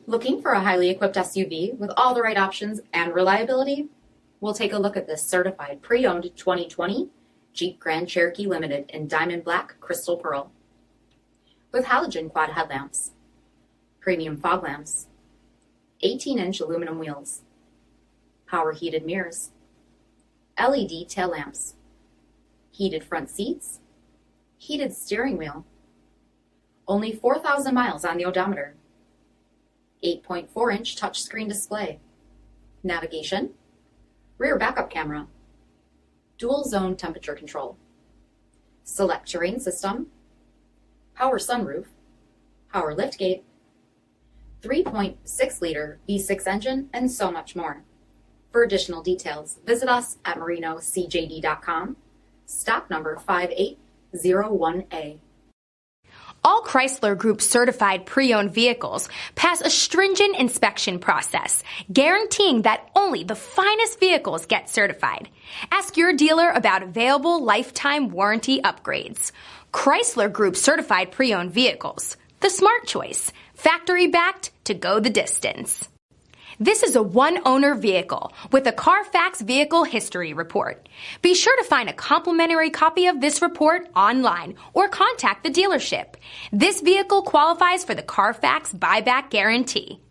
Looking for a highly equipped SUV with all the right options and reliability? We'll take a look at this certified pre-owned 2020 Jeep Grand Cherokee Limited in Diamond Black Crystal Pearl. With halogen quad headlamps, premium fog lamps, 18-inch aluminum wheels, power heated mirrors, LED tail lamps, heated front seats, heated steering wheel, only 4,000 miles on the odometer, 8.4-inch touchscreen display, navigation, rear backup camera, dual zone temperature control, SELEC-TERRAIN system, power sunroof, power liftgate, 3.6-liter V6 engine, and so much more. For additional details, visit us at marinocjd.com, stock number 5801A. All Chrysler Group certified pre-owned vehicles pass a stringent inspection process, guaranteeing that only the finest vehicles get certified. Ask your dealer about available lifetime warranty upgrades. Chrysler Group certified pre-owned vehicles, the smart choice, factory backed to go the distance. This is a one-owner vehicle with a CARFAX Vehicle History Report. Be sure to find a complimentary copy of this report online or contact the dealership. This vehicle qualifies for the CARFAX Buyback Guarantee.